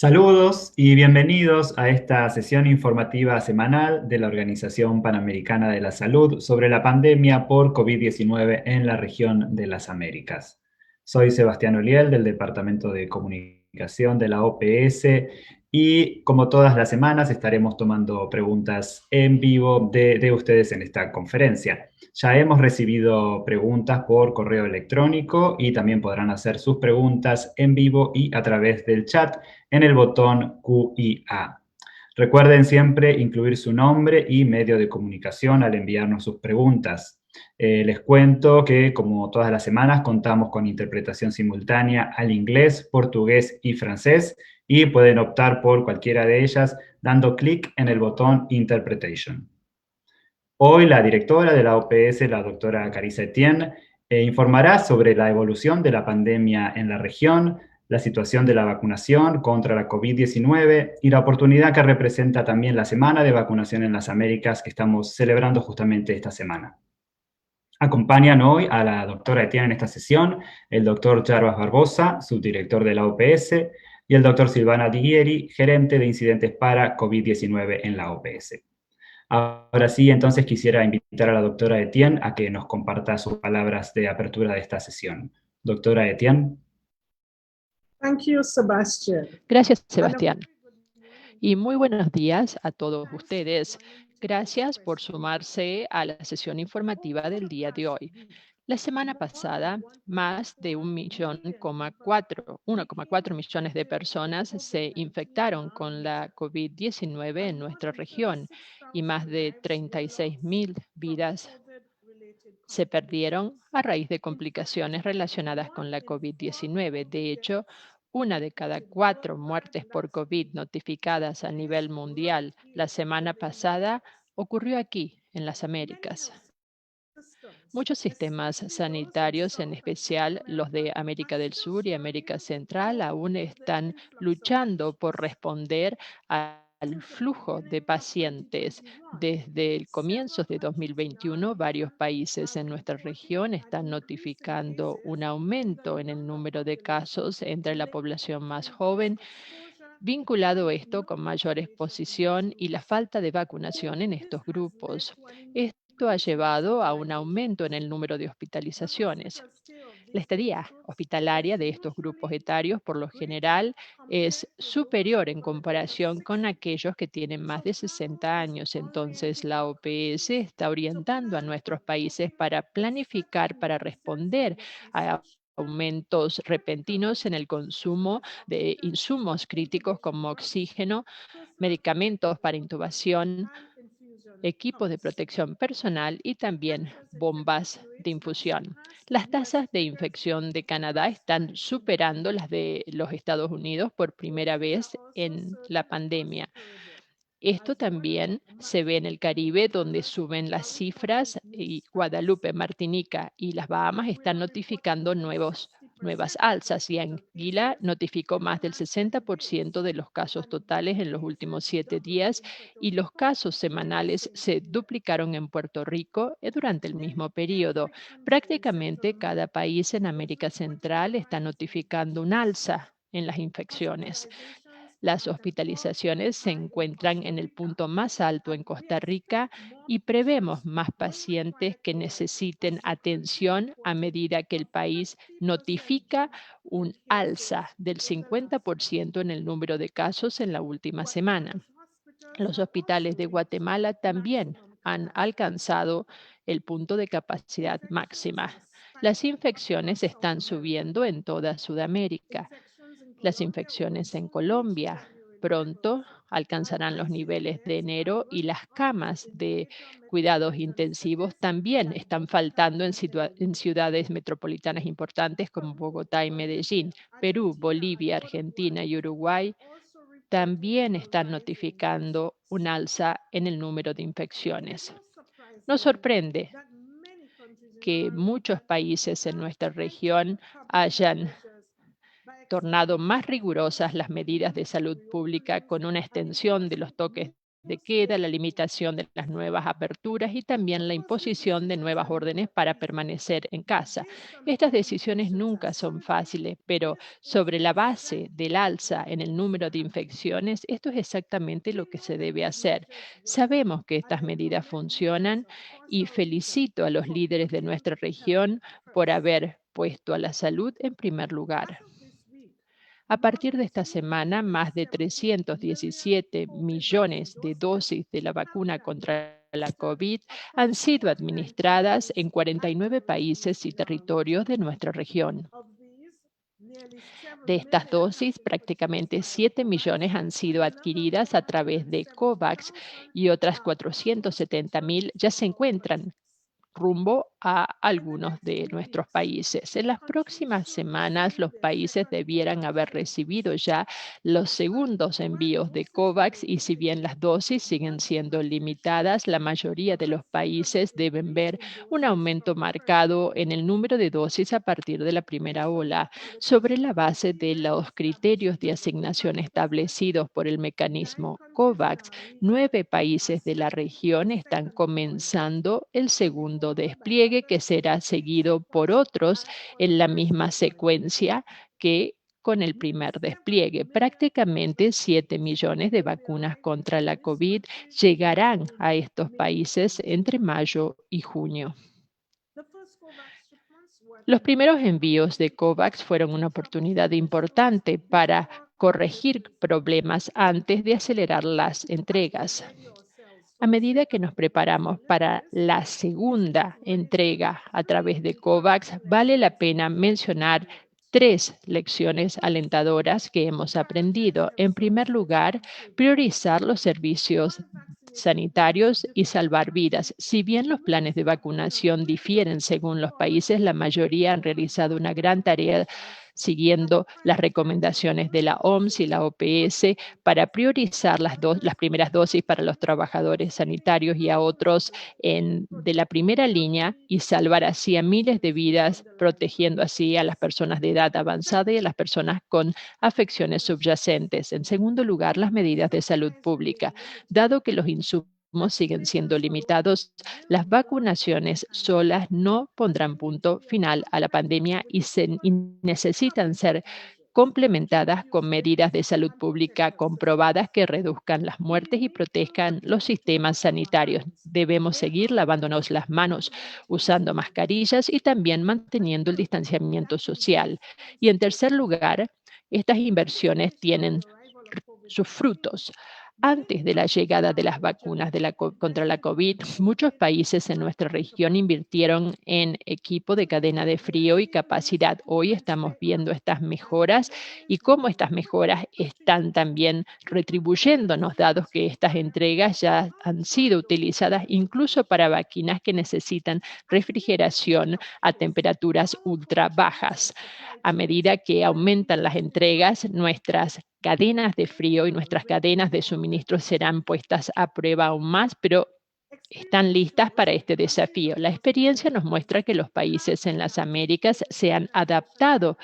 Saludos y bienvenidos a esta sesión informativa semanal de la Organización Panamericana de la Salud sobre la pandemia por COVID-19 en la región de las Américas. Soy Sebastián Oliel del Departamento de Comunicación de la OPS y como todas las semanas estaremos tomando preguntas en vivo de ustedes en esta conferencia. Ya hemos recibido preguntas por correo electrónico y también podrán hacer sus preguntas en vivo y a través del chat en el botón QIA. Recuerden siempre incluir su nombre y medio de comunicación al enviarnos sus preguntas. Les cuento que, como todas las semanas, contamos con interpretación simultánea al inglés, portugués y francés y pueden optar por cualquiera de ellas dando clic en el botón Interpretation. Hoy la directora de la OPS, la doctora Carissa Etienne, informará sobre la evolución de la pandemia en la región, la situación de la vacunación contra la COVID-19 y la oportunidad que representa también la Semana de Vacunación en las Américas que estamos celebrando justamente esta semana. Acompañan hoy a la doctora Etienne en esta sesión el doctor Jarbas Barbosa, subdirector de la OPS, y el doctor Silvana Dighieri, gerente de incidentes para COVID-19 en la OPS. Ahora sí, entonces quisiera invitar a la doctora Etienne a que nos comparta sus palabras de apertura de esta sesión. Doctora Etienne. Thank you, Sebastian. Gracias, Sebastián. Y muy buenos días a todos ustedes. Gracias por sumarse a la sesión informativa del día de hoy. La semana pasada, más de 1,4 millones de personas se infectaron con la COVID-19 en nuestra región y más de 36.000 vidas se perdieron a raíz de complicaciones relacionadas con la COVID-19. De hecho, una de cada 4 muertes por COVID notificadas a nivel mundial la semana pasada ocurrió aquí, en las Américas. Muchos sistemas sanitarios, en especial los de América del Sur y América Central, aún están luchando por responder al flujo de pacientes. Desde el comienzo de 2021, varios países en nuestra región están notificando un aumento en el número de casos entre la población más joven, vinculado esto con mayor exposición y la falta de vacunación en estos grupos. Esto ha llevado a un aumento en el número de hospitalizaciones. La estadía hospitalaria de estos grupos etarios, por lo general, es superior en comparación con aquellos que tienen más de 60 años. Entonces, la OPS está orientando a nuestros países para planificar, para responder a aumentos repentinos en el consumo de insumos críticos como oxígeno, medicamentos para intubación, equipos de protección personal y también bombas de infusión. Las tasas de infección de Canadá están superando las de los Estados Unidos por primera vez en la pandemia. Esto también se ve en el Caribe, donde suben las cifras y Guadalupe, Martinica y las Bahamas están notificando nuevas alzas y Anguila notificó más del 60% de los casos totales en los últimos 7 días y los casos semanales se duplicaron en Puerto Rico durante el mismo periodo. Prácticamente cada país en América Central está notificando un alza en las infecciones. Las hospitalizaciones se encuentran en el punto más alto en Costa Rica y prevemos más pacientes que necesiten atención a medida que el país notifica un alza del 50% en el número de casos en la última semana. Los hospitales de Guatemala también han alcanzado el punto de capacidad máxima. Las infecciones están subiendo en toda Sudamérica. Las infecciones en Colombia pronto alcanzarán los niveles de enero y las camas de cuidados intensivos también están faltando en ciudades metropolitanas importantes como Bogotá y Medellín. Perú, Bolivia, Argentina y Uruguay también están notificando un alza en el número de infecciones. Nos sorprende que muchos países en nuestra región hayan tornado más rigurosas las medidas de salud pública con una extensión de los toques de queda, la limitación de las nuevas aperturas y también la imposición de nuevas órdenes para permanecer en casa. Estas decisiones nunca son fáciles, pero sobre la base del alza en el número de infecciones, esto es exactamente lo que se debe hacer. Sabemos que estas medidas funcionan y felicito a los líderes de nuestra región por haber puesto a la salud en primer lugar. A partir de esta semana, más de 317 millones de dosis de la vacuna contra la COVID han sido administradas en 49 países y territorios de nuestra región. De estas dosis, prácticamente 7 millones han sido adquiridas a través de COVAX y otras 470.000 ya se encuentran rumbo a algunos de nuestros países. En las próximas semanas, los países debieran haber recibido ya los segundos envíos de COVAX y si bien las dosis siguen siendo limitadas, la mayoría de los países deben ver un aumento marcado en el número de dosis a partir de la primera ola, sobre la base de los criterios de asignación establecidos por el mecanismo COVAX. 9 países de la región están comenzando el segundo despliegue que será seguido por otros en la misma secuencia que con el primer despliegue. Prácticamente 7 millones de vacunas contra la COVID llegarán a estos países entre mayo y junio. Los primeros envíos de COVAX fueron una oportunidad importante para corregir problemas antes de acelerar las entregas. A medida que nos preparamos para la segunda entrega a través de COVAX, vale la pena mencionar 3 lecciones alentadoras que hemos aprendido. En primer lugar, priorizar los servicios sanitarios y salvar vidas. Si bien los planes de vacunación difieren según los países, la mayoría han realizado una gran tarea siguiendo las recomendaciones de la OMS y la OPS para priorizar las primeras dosis para los trabajadores sanitarios y a otros de la primera línea y salvar así a miles de vidas, protegiendo así a las personas de edad avanzada y a las personas con afecciones subyacentes. En segundo lugar, las medidas de salud pública. Dado que los insumos siguen siendo limitados, las vacunaciones solas no pondrán punto final a la pandemia y necesitan ser complementadas con medidas de salud pública comprobadas que reduzcan las muertes y protejan los sistemas sanitarios. Debemos seguir lavándonos las manos, usando mascarillas y también manteniendo el distanciamiento social. Y en tercer lugar, estas inversiones tienen sus frutos. Antes de la llegada de las vacunas contra la COVID, muchos países en nuestra región invirtieron en equipo de cadena de frío y capacidad. Hoy estamos viendo estas mejoras y cómo estas mejoras están también retribuyéndonos, dados que estas entregas ya han sido utilizadas incluso para vacunas que necesitan refrigeración a temperaturas ultra bajas. A medida que aumentan las entregas, nuestras cadenas de frío y nuestras cadenas de suministro serán puestas a prueba aún más, pero están listas para este desafío. La experiencia nos muestra que los países en las Américas se han adaptado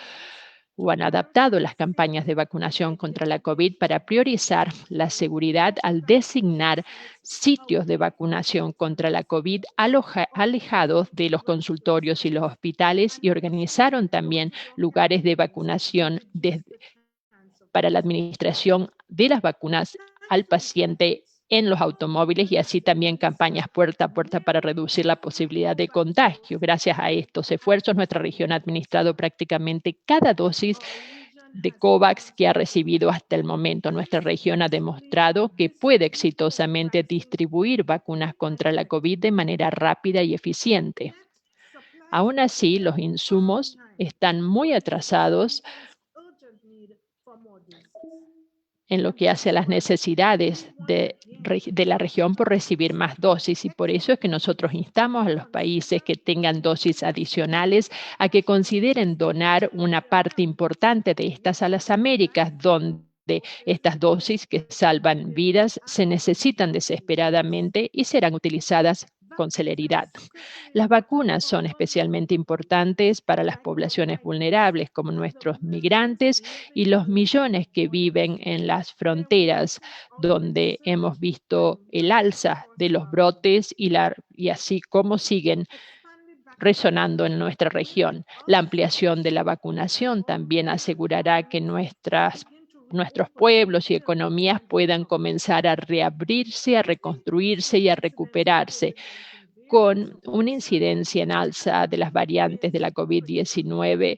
o han adaptado las campañas de vacunación contra la COVID para priorizar la seguridad al designar sitios de vacunación contra la COVID alejados de los consultorios y los hospitales y organizaron también lugares de vacunación para la administración de las vacunas al paciente en los automóviles y así también campañas puerta a puerta para reducir la posibilidad de contagio. Gracias a estos esfuerzos, nuestra región ha administrado prácticamente cada dosis de COVAX que ha recibido hasta el momento. Nuestra región ha demostrado que puede exitosamente distribuir vacunas contra la COVID de manera rápida y eficiente. Aún así, los insumos están muy atrasados en lo que hace a las necesidades de la región por recibir más dosis y por eso es que nosotros instamos a los países que tengan dosis adicionales a que consideren donar una parte importante de estas a las Américas, donde estas dosis que salvan vidas se necesitan desesperadamente y serán utilizadas con celeridad. Las vacunas son especialmente importantes para las poblaciones vulnerables, como nuestros migrantes y los millones que viven en las fronteras, donde hemos visto el alza de los brotes y así como siguen resonando en nuestra región. La ampliación de la vacunación también asegurará que nuestros pueblos y economías puedan comenzar a reabrirse, a reconstruirse y a recuperarse. Con una incidencia en alza de las variantes de la COVID-19,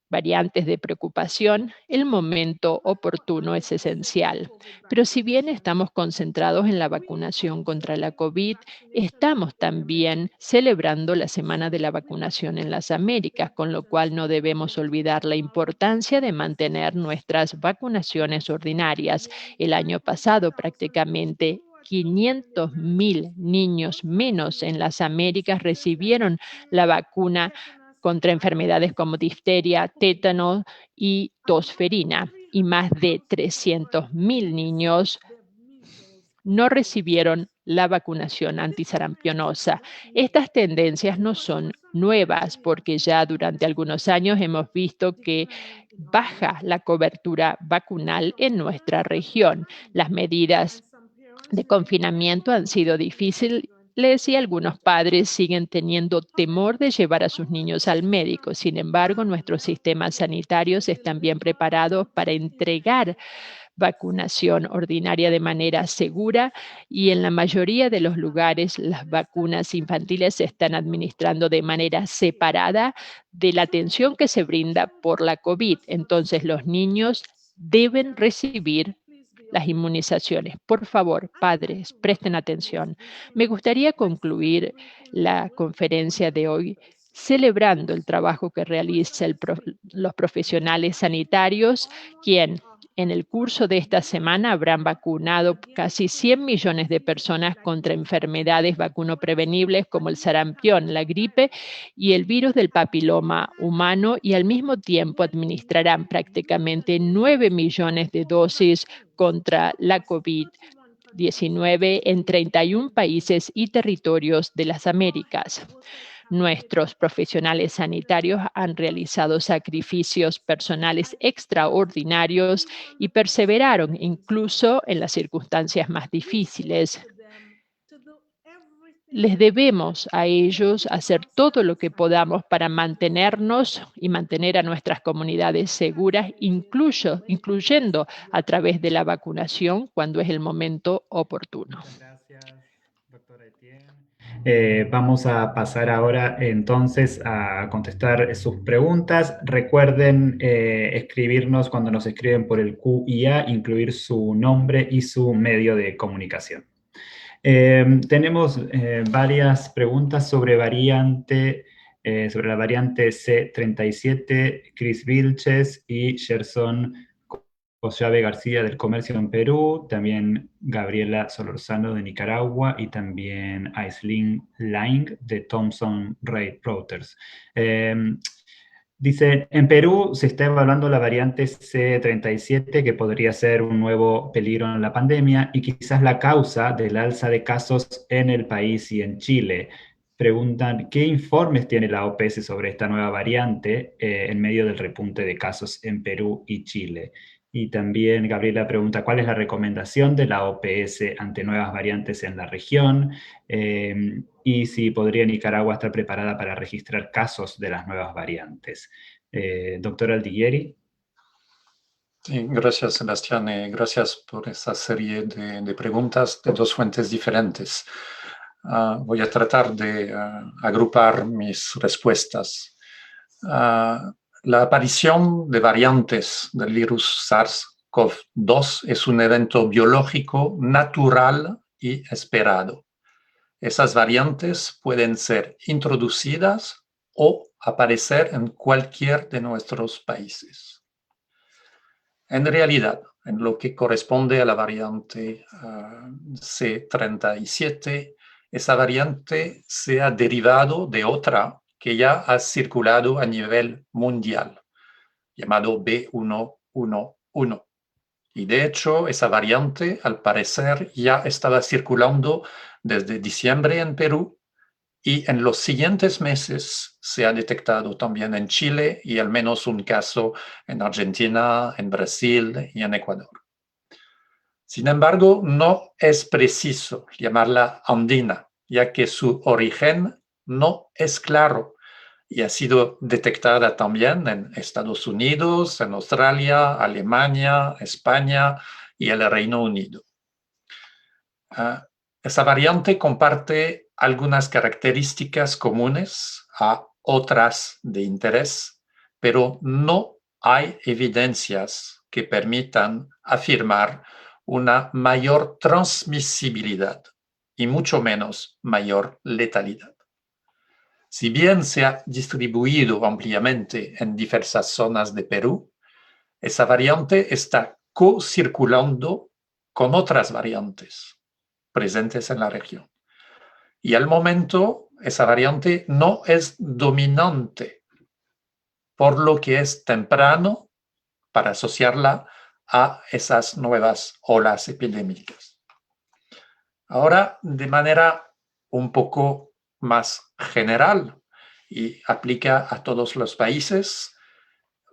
variantes de preocupación, el momento oportuno es esencial. Pero si bien estamos concentrados en la vacunación contra la COVID, estamos también celebrando la Semana de la Vacunación en las Américas, con lo cual no debemos olvidar la importancia de mantener nuestras vacunaciones ordinarias. El año pasado, prácticamente 500,000 niños menos en las Américas recibieron la vacuna contra enfermedades como difteria, tétano y tosferina, y más de 300,000 niños no recibieron la vacunación antisarampionosa. Estas tendencias no son nuevas porque ya durante algunos años hemos visto que baja la cobertura vacunal en nuestra región. Las medidas de confinamiento han sido difíciles y algunos padres siguen teniendo temor de llevar a sus niños al médico. Sin embargo, nuestros sistemas sanitarios están bien preparados para entregar vacunación ordinaria de manera segura y en la mayoría de los lugares las vacunas infantiles se están administrando de manera separada de la atención que se brinda por la COVID. Entonces los niños deben recibir las inmunizaciones. Por favor, padres, presten atención. Me gustaría concluir la conferencia de hoy celebrando el trabajo que realizan los profesionales sanitarios, quien en el curso de esta semana habrán vacunado casi 100 millones de personas contra enfermedades vacunoprevenibles como el sarampión, la gripe y el virus del papiloma humano, y al mismo tiempo administrarán prácticamente 9 millones de dosis contra la COVID-19 en 31 países y territorios de las Américas. Nuestros profesionales sanitarios han realizado sacrificios personales extraordinarios y perseveraron incluso en las circunstancias más difíciles. Les debemos a ellos hacer todo lo que podamos para mantenernos y mantener a nuestras comunidades seguras, incluyendo a través de la vacunación cuando es el momento oportuno. Muchas gracias, doctora Etienne. Vamos a pasar ahora entonces a contestar sus preguntas. Recuerden escribirnos cuando nos escriben por el QIA, incluir su nombre y su medio de comunicación. Tenemos varias preguntas sobre la variante C37, Chris Vilches y Gerson José García del Comercio en Perú, también Gabriela Solorzano de Nicaragua y también Aislinn Lang de Thomson Reuters. Dice, en Perú se está evaluando la variante C37 que podría ser un nuevo peligro en la pandemia y quizás la causa del alza de casos en el país y en Chile. Preguntan, ¿qué informes tiene la OPS sobre esta nueva variante en medio del repunte de casos en Perú y Chile? Y también Gabriela pregunta, ¿cuál es la recomendación de la OPS ante nuevas variantes en la región? Y si podría Nicaragua estar preparada para registrar casos de las nuevas variantes. Doctor Aldiguieri. Sí, gracias, Sebastián. Gracias por esta serie de preguntas de dos fuentes diferentes. Voy a tratar de agrupar mis respuestas. La aparición de variantes del virus SARS-CoV-2 es un evento biológico natural y esperado. Esas variantes pueden ser introducidas o aparecer en cualquier de nuestros países. En realidad, en lo que corresponde a la variante C37, esa variante se ha derivado de otra que ya ha circulado a nivel mundial, llamado B111. Y de hecho, esa variante, al parecer, ya estaba circulando desde diciembre en Perú Y en los siguientes meses se ha detectado también en Chile y al menos un caso en Argentina, en Brasil y en Ecuador. Sin embargo, no es preciso llamarla andina, ya que su origen no es claro y ha sido detectada también en Estados Unidos, en Australia, Alemania, España y el Reino Unido. Esa variante comparte algunas características comunes a otras de interés, pero no hay evidencias que permitan afirmar una mayor transmisibilidad y mucho menos mayor letalidad. Si bien se ha distribuido ampliamente en diversas zonas de Perú, esa variante está co-circulando con otras variantes presentes en la región. Y al momento, esa variante no es dominante, por lo que es temprano para asociarla a esas nuevas olas epidémicas. Ahora, de manera un poco más general y aplica a todos los países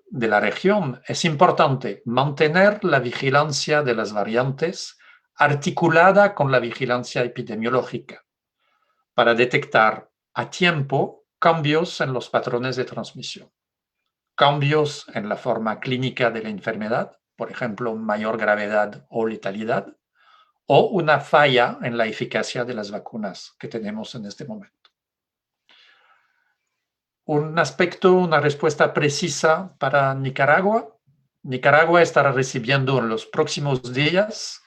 de la región, es importante mantener la vigilancia de las variantes articulada con la vigilancia epidemiológica para detectar a tiempo cambios en los patrones de transmisión, cambios en la forma clínica de la enfermedad, por ejemplo, mayor gravedad o letalidad, o una falla en la eficacia de las vacunas que tenemos en este momento. Un aspecto, una respuesta precisa para Nicaragua. Nicaragua estará recibiendo en los próximos días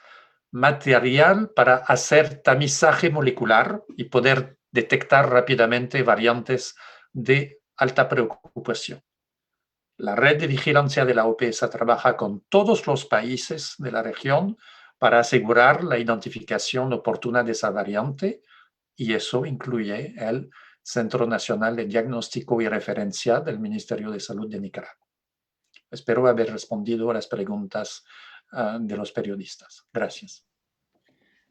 material para hacer tamizaje molecular y poder detectar rápidamente variantes de alta preocupación. La red de vigilancia de la OPS trabaja con todos los países de la región para asegurar la identificación oportuna de esa variante, y eso incluye el Centro Nacional de Diagnóstico y Referencia del Ministerio de Salud de Nicaragua. Espero haber respondido a las preguntas de los periodistas. Gracias.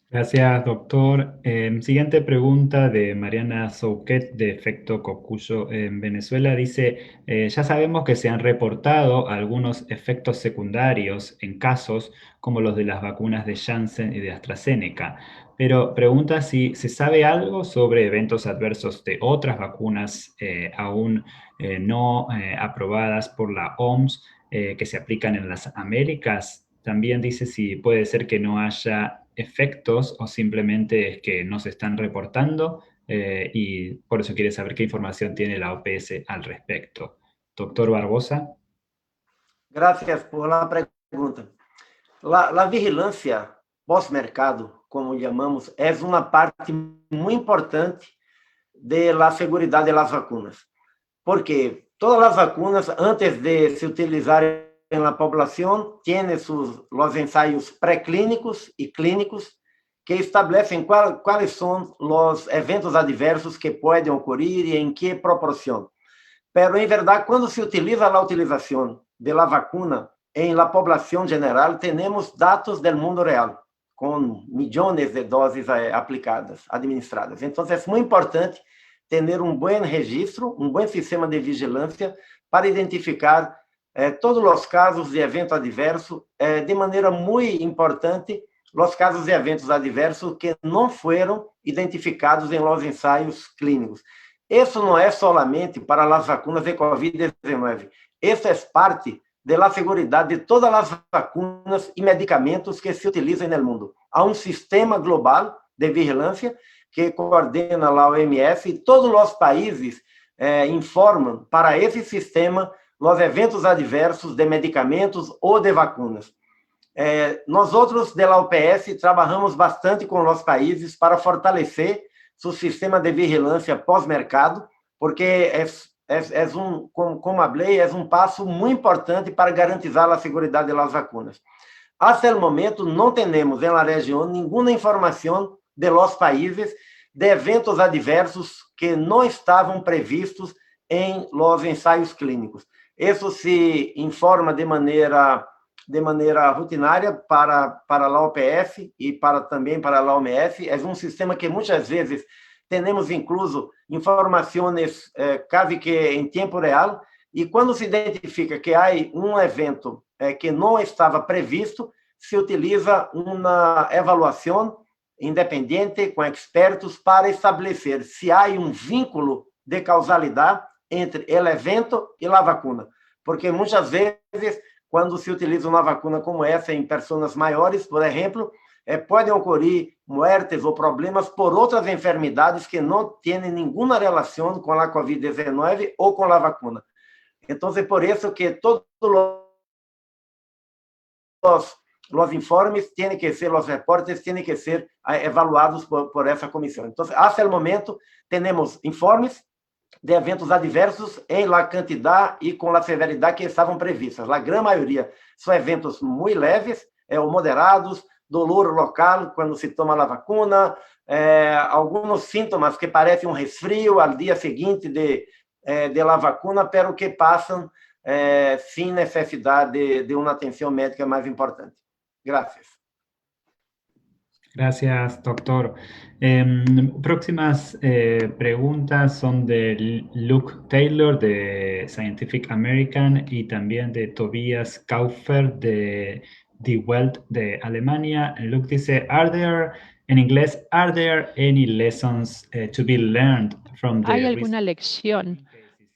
Gracias, doctor. Siguiente pregunta de Mariana Souquet, de Efecto Cocuyo en Venezuela. Dice, ya sabemos que se han reportado algunos efectos secundarios en casos como los de las vacunas de Janssen y de AstraZeneca, pero pregunta si se sabe algo sobre eventos adversos de otras vacunas aún no aprobadas por la OMS que se aplican en las Américas. También dice si puede ser que no haya efectos o simplemente es que no se están reportando y por eso quiere saber qué información tiene la OPS al respecto. Doctor Barbosa. Gracias por la pregunta. La vigilância pós-mercado, como llamamos, es una parte muy importante de la seguridad de las vacunas, porque todas las vacunas, antes de se utilizar en la población, tienen los ensayos preclínicos y clínicos que establecen cuáles son los eventos adversos que pueden ocurrir y en qué proporción. Pero, en verdad, cuando se utiliza la utilización de la vacuna en la población general, tenemos datos del mundo real, con millones de dosis aplicadas, administradas. Entonces, es muy importante tener un buen registro, un buen sistema de vigilancia para identificar todos los casos de evento adverso, de manera muy importante, los casos de eventos adversos que não foram identificados em los ensaios clínicos. Isso não é solamente para as vacunas de Covid-19. Isso é parte da segurança de todas as vacunas e medicamentos que se utilizam no mundo. Há sistema global de vigilância que coordena a OMS e todos os países informam para esse sistema os eventos adversos de medicamentos ou de vacunas. Nós outros da OPS trabalhamos bastante com os países para fortalecer seu sistema de vigilância pós-mercado, porque como falei, é passo muito importante para garantizar a segurança das vacunas. Até o momento, não temos na região nenhuma informação de los países de eventos adversos que não estavam previstos em los ensaios clínicos. Isso se informa de maneira rutinária para a OPS e também para a OMS. É sistema que muitas vezes Temos incluso informações quase que em tempo real, e quando se identifica que há um evento que não estava previsto, se utiliza uma avaliação independente com expertos para estabelecer se há um vínculo de causalidade entre o evento e a vacuna. Porque muitas vezes, quando se utiliza uma vacuna como essa em pessoas maiores, por exemplo, podem ocorrer mortes ou problemas por outras enfermidades que não têm nenhuma relação com a COVID-19 ou com a vacuna. Então, é por isso que todos os informes têm que ser, os reportes têm que ser evaluados por essa comissão. Então, até o momento, temos informes de eventos adversos em la quantidade e com a severidade que estavam previstas. A grande maioria são eventos muito leves ou moderados, dolor local quando se toma a vacuna, alguns sintomas que parecem um resfrio ao dia seguinte de la vacuna, pero que passam sem necessidade de uma atenção médica mais importante. Gracias. Gracias, doctor. Próximas preguntas son de Luke Taylor de Scientific American y también de Tobias Kaufer de Die Welt de Alemania. Luke dice, en inglés, are there any lessons to be learned from the ¿Hay alguna lección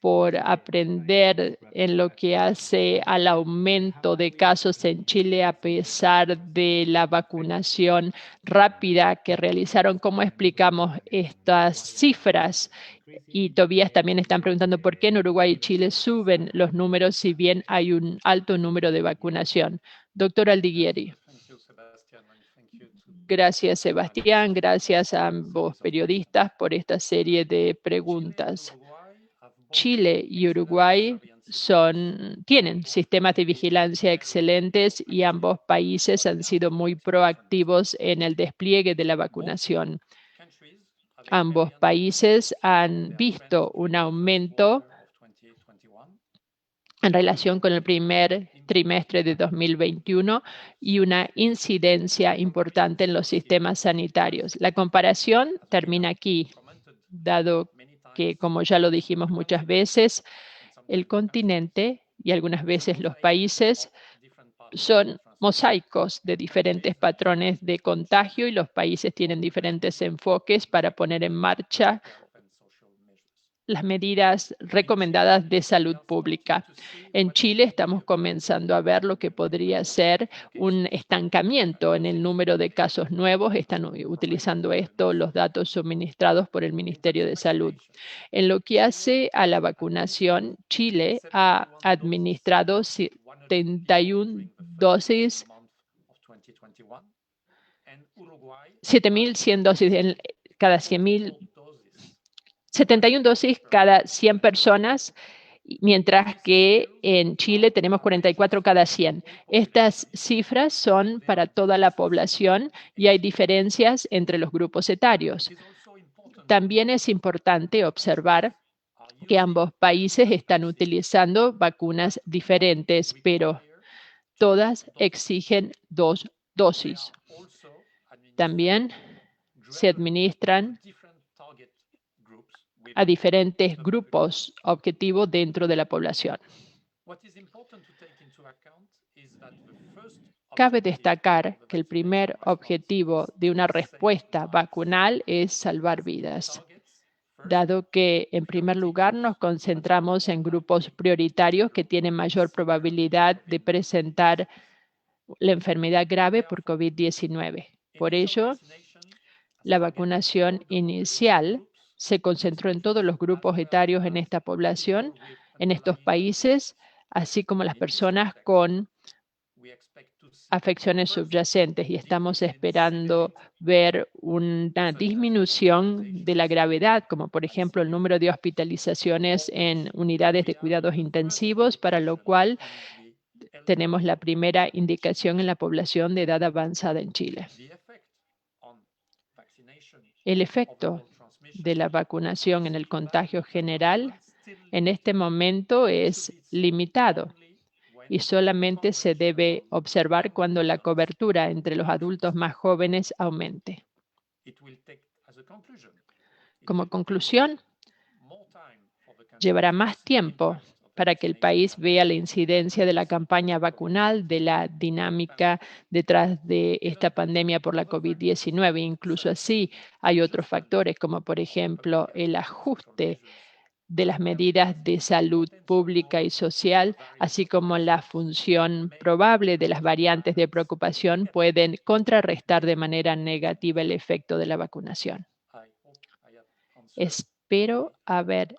por aprender en lo que hace al aumento de casos en Chile a pesar de la vacunación rápida que realizaron? ¿Cómo explicamos estas cifras? Y Tobías también están preguntando por qué en Uruguay y Chile suben los números si bien hay un alto número de vacunación. Doctor Aldiguieri. Gracias, Sebastián. Gracias a ambos periodistas por esta serie de preguntas. Chile y Uruguay tienen sistemas de vigilancia excelentes y ambos países han sido muy proactivos en el despliegue de la vacunación. Ambos países han visto un aumento en relación con el primer trimestre de 2021 y una incidencia importante en los sistemas sanitarios. La comparación termina aquí, dado que, como ya lo dijimos muchas veces, el continente y algunas veces los países son mosaicos de diferentes patrones de contagio y los países tienen diferentes enfoques para poner en marcha las medidas recomendadas de salud pública. En Chile estamos comenzando a ver lo que podría ser un estancamiento en el número de casos nuevos. Están utilizando los datos suministrados por el Ministerio de Salud. En lo que hace a la vacunación, Chile ha administrado 71 dosis, 7.100 dosis cada 100.000. 71 dosis cada 100 personas, mientras que en Chile tenemos 44 cada 100. Estas cifras son para toda la población y hay diferencias entre los grupos etarios. También es importante observar que ambos países están utilizando vacunas diferentes, pero todas exigen 2 dosis. También se administran a diferentes grupos objetivos dentro de la población. Cabe destacar que el primer objetivo de una respuesta vacunal es salvar vidas, dado que, en primer lugar, nos concentramos en grupos prioritarios que tienen mayor probabilidad de presentar la enfermedad grave por COVID-19. Por ello, la vacunación inicial se concentró en todos los grupos etarios en esta población, en estos países, así como las personas con afecciones subyacentes, y estamos esperando ver una disminución de la gravedad, como por ejemplo el número de hospitalizaciones en unidades de cuidados intensivos, para lo cual tenemos la primera indicación en la población de edad avanzada en Chile. El efecto de la vacunación en el contagio general en este momento es limitado y solamente se debe observar cuando la cobertura entre los adultos más jóvenes aumente. Como conclusión, llevará más tiempo para que el país vea la incidencia de la campaña vacunal, de la dinámica detrás de esta pandemia por la COVID-19. Incluso así, hay otros factores, como por ejemplo el ajuste de las medidas de salud pública y social, así como la función probable de las variantes de preocupación, pueden contrarrestar de manera negativa el efecto de la vacunación. Espero haber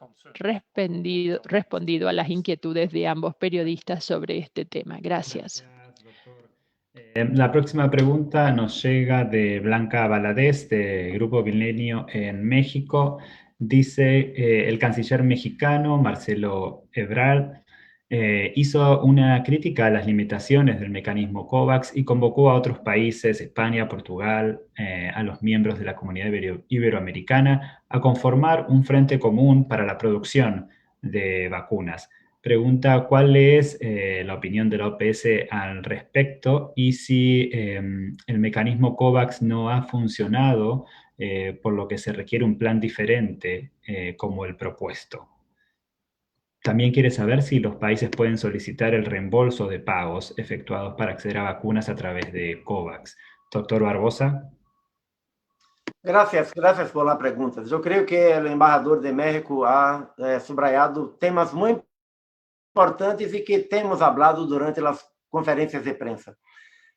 respondido a las inquietudes de ambos periodistas sobre este tema. Gracias. Gracias, doctor. La próxima pregunta nos llega de Blanca Valadez, de Grupo Milenio en México. Dice, el canciller mexicano Marcelo Ebrard hizo una crítica a las limitaciones del mecanismo COVAX y convocó a otros países, España, Portugal, a los miembros de la comunidad iberoamericana, a conformar un frente común para la producción de vacunas. Pregunta cuál es la opinión de la OPS al respecto y si el mecanismo COVAX no ha funcionado, por lo que se requiere un plan diferente como el propuesto. También quiere saber si los países pueden solicitar el reembolso de pagos efectuados para acceder a vacunas a través de COVAX. Doctor Barbosa. Gracias por la pregunta. Yo creo que el embajador de México ha subrayado temas muy importantes y que hemos hablado durante las conferencias de prensa.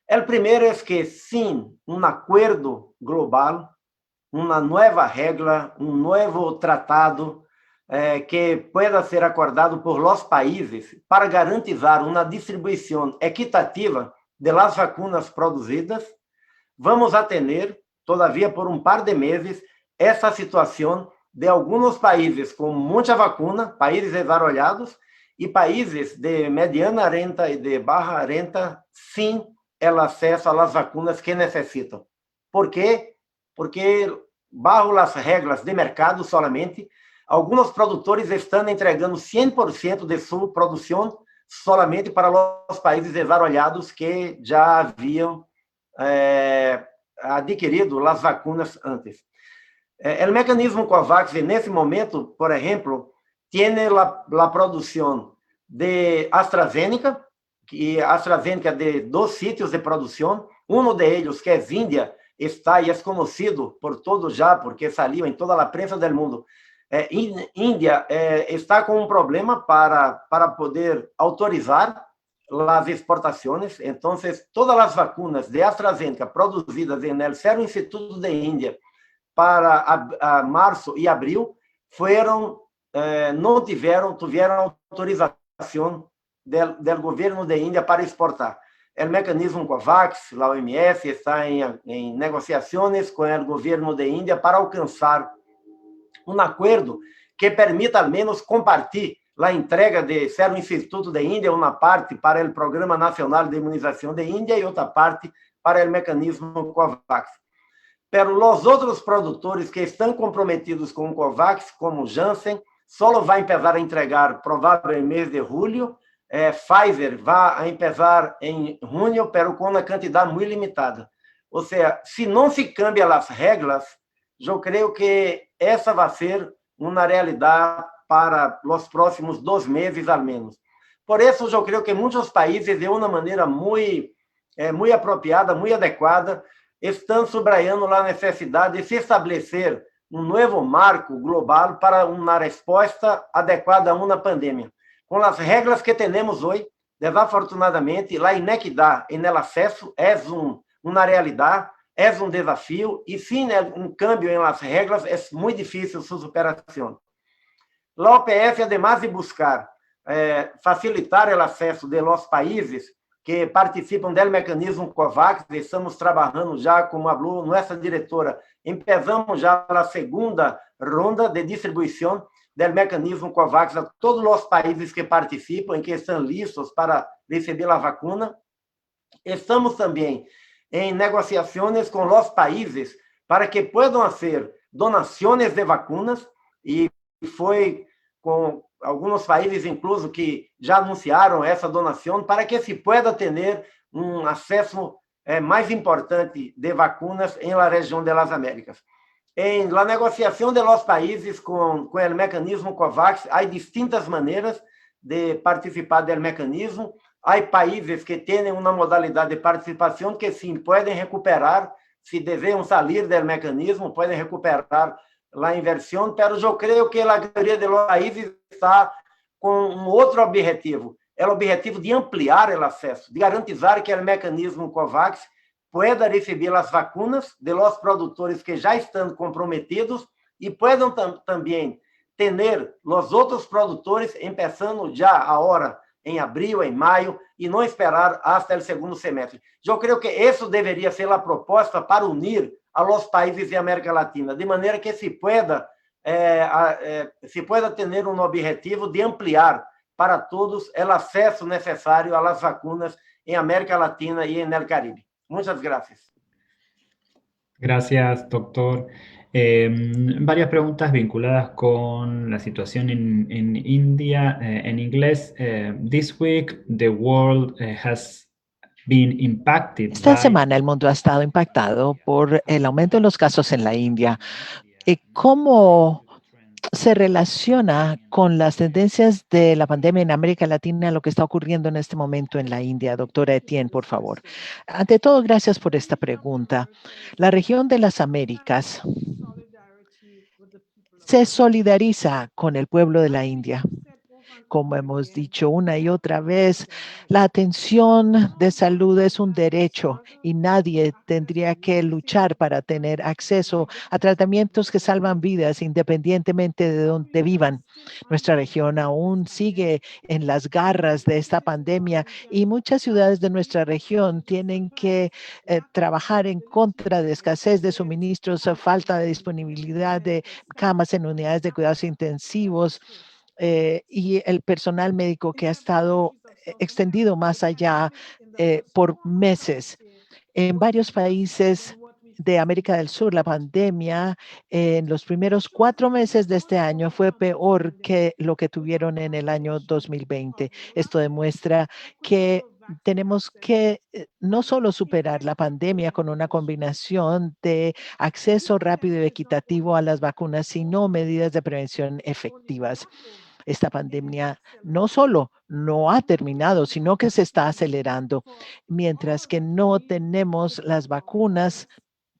El primero es que sin un acuerdo global, una nueva regla, un nuevo tratado que pueda ser acordado por los países para garantizar una distribución equitativa de las vacunas produzidas, vamos a tener, todavía por un par de meses, essa situação de alguns países com muita vacuna, países desarrollados, e países de mediana renta e de baixa renta sem o acesso às vacunas que necessitam. Por quê? Porque, bajo as regras de mercado solamente, alguns produtores estão entregando 100% de sua produção solamente para os países desarrollados que já haviam adquirido as vacunas antes. O mecanismo COVAX, nesse momento, por exemplo, tem a produção de AstraZeneca, que AstraZeneca de 2 sítios de produção, um deles, que é Índia, está e é conhecido por todos já, porque saiu em toda a prensa do mundo. Índia está com um problema para poder autorizar as exportações. Então, todas as vacunas de AstraZeneca produzidas no Serum Instituto de Índia para março e abril não tiveram autorização do governo de Índia para exportar. O mecanismo COVAX, a OMS, está em negociações com o governo de Índia para alcançar um acordo que permita, ao menos, compartilhar a entrega de Serum Instituto de Índia, uma parte para o Programa Nacional de Imunização de Índia e outra parte para o mecanismo COVAX. Pero os outros produtores que estão comprometidos com o COVAX, como Janssen, só vai começar a entregar provavelmente no mês de julho. Pfizer vai começar em junho, pero com uma quantidade muito limitada. Ou seja, se não se cambiam as regras, eu creio que essa vai ser uma realidade para os próximos 2 meses, ao menos. Por isso, eu creio que muitos países, de uma maneira muito apropriada, muito adequada, estão subrayando a necessidade de se estabelecer um novo marco global para uma resposta adequada a uma pandemia. Com as regras que temos hoje, desafortunadamente, a inequidade no acesso é uma realidade, é um desafio, e sem um câmbio em las regras, é muito difícil sua superação. A OPS, además de buscar facilitar o acesso de los países que participam do mecanismo COVAX, estamos trabalhando já, como falou nossa diretora, empezamos já a segunda ronda de distribuição do mecanismo COVAX a todos os países que participam e que estão listos para receber a vacuna. Estamos também em negociações com os países para que possam fazer donações de vacunas, e foi com alguns países, incluso, que já anunciaram essa donação, para que se pueda ter um acesso mais importante de vacunas em la região das Américas. En la negociación de los países con el mecanismo COVAX, hay distintas maneras de participar del mecanismo. Hay países que tienen una modalidad de participación que sí pueden recuperar, si desean salir del mecanismo, pueden recuperar la inversión, pero yo creo que la mayoría de los países está con un otro objetivo, el objetivo de ampliar el acceso, de garantizar que el mecanismo COVAX pueda recibir las vacunas de los productores que ya están comprometidos y puedan también tener los otros productores empezando ya ahora en abril, en mayo, y no esperar hasta el segundo semestre. Yo creo que eso debería ser la propuesta para unir a los países de América Latina, de manera que se pueda tener un objetivo de ampliar para todos el acceso necesario a las vacunas en América Latina y en el Caribe. Muchas gracias. Gracias, doctor. Varias preguntas vinculadas con la situación en India. En inglés, this week the world has been impacted Esta by... semana el mundo ha estado impactado por el aumento de los casos en la India. ¿Cómo se relaciona con las tendencias de la pandemia en América Latina lo que está ocurriendo en este momento en la India? Doctora Etienne, por favor. Ante todo, gracias por esta pregunta. La región de las Américas se solidariza con el pueblo de la India. Como hemos dicho una y otra vez, la atención de salud es un derecho y nadie tendría que luchar para tener acceso a tratamientos que salvan vidas independientemente de donde vivan. Nuestra región aún sigue en las garras de esta pandemia y muchas ciudades de nuestra región tienen que trabajar en contra de escasez de suministros, falta de disponibilidad de camas en unidades de cuidados intensivos, y el personal médico que ha estado extendido más allá por meses. En varios países de América del Sur, la pandemia en los primeros 4 meses de este año fue peor que lo que tuvieron en el año 2020. Esto demuestra que tenemos que no solo superar la pandemia con una combinación de acceso rápido y equitativo a las vacunas, sino medidas de prevención efectivas. Esta pandemia no solo no ha terminado, sino que se está acelerando. Mientras que no tenemos las vacunas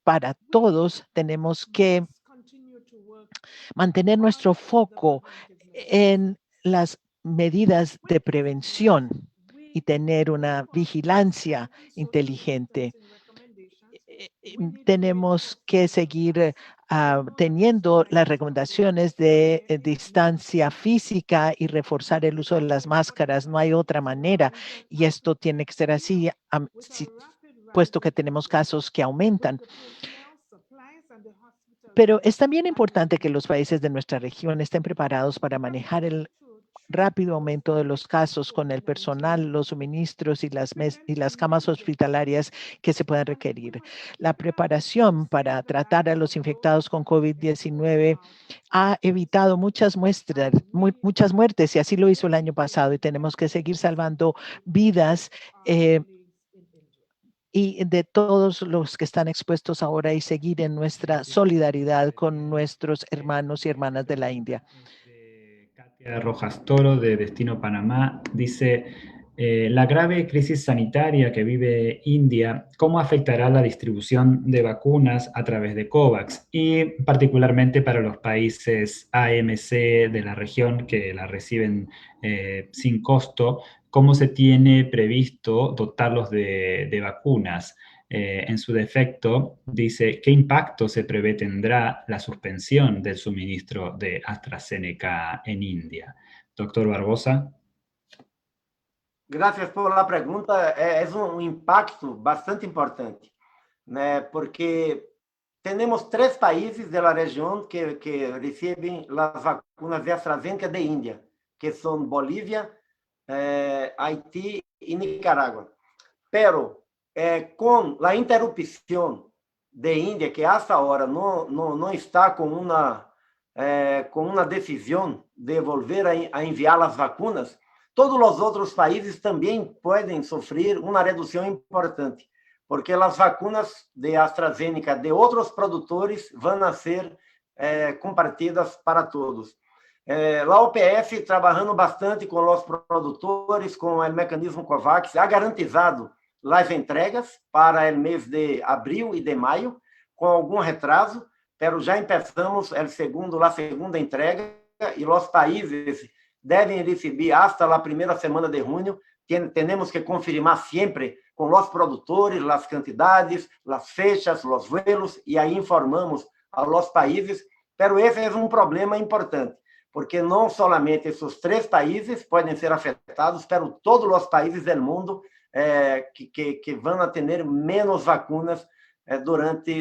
para todos, tenemos que mantener nuestro foco en las medidas de prevención y tener una vigilancia inteligente. Tenemos que seguir teniendo las recomendaciones de distancia física y reforzar el uso de las máscaras. No hay otra manera y esto tiene que ser así, puesto que tenemos casos que aumentan. Pero es también importante que los países de nuestra región estén preparados para manejar el rápido aumento de los casos con el personal, los suministros y las camas hospitalarias que se puedan requerir. La preparación para tratar a los infectados con COVID-19 ha evitado muchas muertes y así lo hizo el año pasado y tenemos que seguir salvando vidas y de todos los que están expuestos ahora y seguir en nuestra solidaridad con nuestros hermanos y hermanas de la India. Katia Rojas Toro, de Destino Panamá, dice, la grave crisis sanitaria que vive India, ¿cómo afectará la distribución de vacunas a través de COVAX? Y particularmente para los países AMC de la región que la reciben sin costo, ¿cómo se tiene previsto dotarlos de vacunas? En su defecto, dice, ¿qué impacto se prevé tendrá la suspensión del suministro de AstraZeneca en India? Doctor Barbosa. Gracias por la pregunta. Es un impacto bastante importante, ¿no? Porque tenemos 3 países de la región que reciben las vacunas de AstraZeneca de India, que son Bolivia, Haití y Nicaragua. Pero con la interrupción de India, que hasta ahora no está con una decisión de volver a enviar las vacunas, todos os outros países também podem sofrer uma redução importante. porque as vacunas de AstraZeneca de outros produtores vão ser compartidas para todos. A OPF trabalhando bastante com os produtores, com o mecanismo COVAX, ha garantizado as entregas para o mês de abril e de maio, com algum retraso, mas já começamos a segunda entrega e os países devem receber hasta a primeira semana de junho. Temos que confirmar sempre com os produtores as quantidades, as fechas, os vuelos, e aí informamos aos países. Mas esse é um problema importante, porque não somente esses 3 países podem ser afetados, mas todos os países do mundo que vão ter menos vacunas durante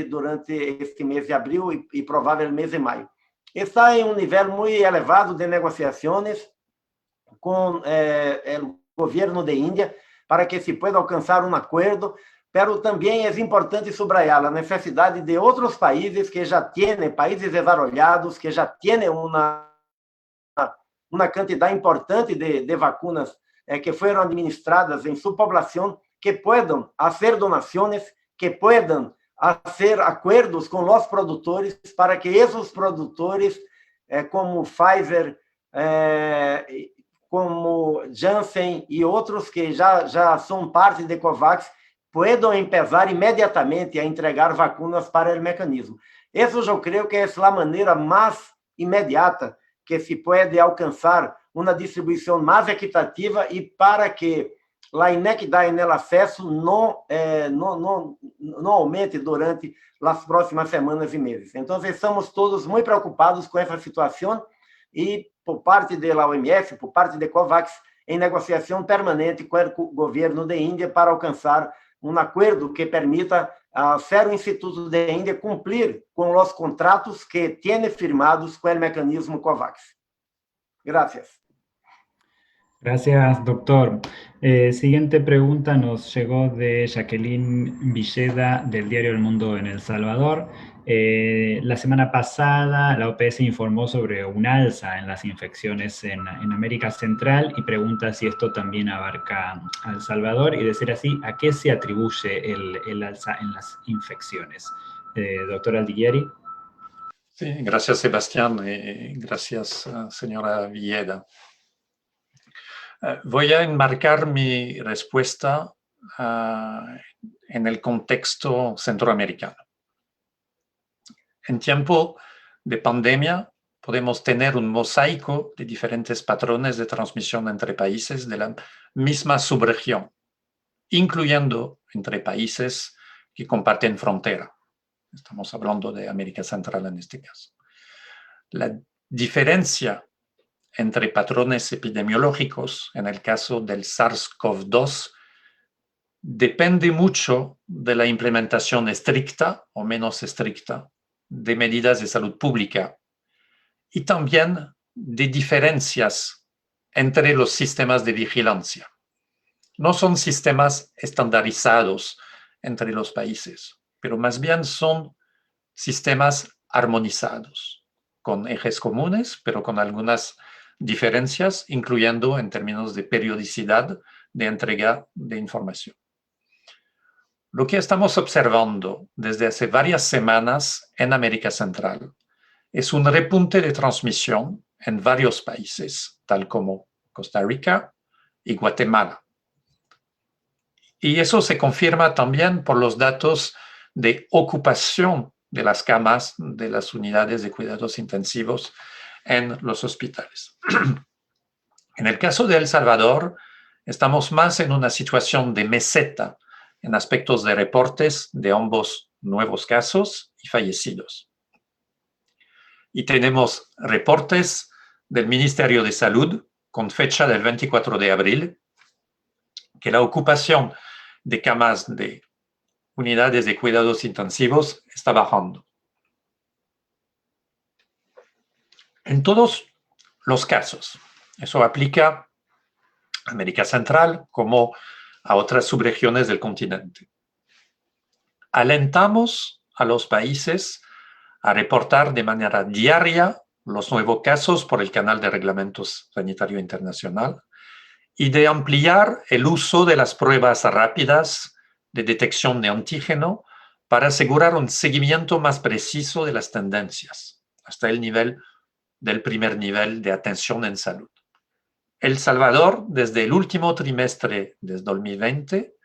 este mês de abril e provável mês de maio. Está em um nível muito elevado de negociações com o governo de Índia para que se pueda alcançar um acordo, mas também é importante subrayar a necessidade de outros países que já têm, países desenvolvidos, que já têm uma quantidade importante de vacunas que foram administradas em sua população, que puedan fazer donações, que puedan fazer acordos com os produtores para que esses produtores, como Pfizer, como Janssen e outros que já são parte de COVAX, puedan começar imediatamente a entregar vacunas para o mecanismo. Isso eu creio que é a maneira mais imediata que se pode alcançar uma distribuição mais equitativa e para que a inequidade no acesso não aumente durante as próximas semanas e meses. Então, estamos todos muito preocupados com essa situação e, por parte da OMS, por parte de COVAX, em negociação permanente com o governo de Índia para alcançar um acordo que permita ao Instituto de Índia cumprir com os contratos que tem firmados com o mecanismo COVAX. Gracias. Gracias, doctor. Siguiente pregunta nos llegó de Jacqueline Villeda del diario El Mundo en El Salvador. La semana pasada la OPS informó sobre un alza en las infecciones en América Central y pregunta si esto también abarca a El Salvador y, de ser así, ¿a qué se atribuye el alza en las infecciones? Doctor Aldiguieri. Sí, gracias, Sebastián, y gracias, señora Villeda. Voy a enmarcar mi respuesta en el contexto centroamericano. En tiempo de pandemia podemos tener un mosaico de diferentes patrones de transmisión entre países de la misma subregión, incluyendo entre países que comparten frontera. Estamos hablando de América Central en este caso. La diferencia entre patrones epidemiológicos, en el caso del SARS-CoV-2, depende mucho de la implementación estricta o menos estricta de medidas de salud pública y también de diferencias entre los sistemas de vigilancia. No son sistemas estandarizados entre los países, pero más bien son sistemas armonizados, con ejes comunes, pero con algunas diferencias, incluyendo en términos de periodicidad de entrega de información. Lo que estamos observando desde hace varias semanas en América Central es un repunte de transmisión en varios países, tal como Costa Rica y Guatemala. Y eso se confirma también por los datos de ocupación de las camas de las unidades de cuidados intensivos en los hospitales. En el caso de El Salvador, estamos más en una situación de meseta en aspectos de reportes de ambos nuevos casos y fallecidos. Y tenemos reportes del Ministerio de Salud con fecha del 24 de abril, que la ocupación de camas de unidades de cuidados intensivos está bajando. En todos los casos, eso aplica a América Central como a otras subregiones del continente. Alentamos a los países a reportar de manera diaria los nuevos casos por el canal de Reglamento Sanitario Internacional y de ampliar el uso de las pruebas rápidas de detección de antígeno para asegurar un seguimiento más preciso de las tendencias, hasta el nivel del primer nivel de atención en salud. El Salvador, desde el último trimestre de 2020,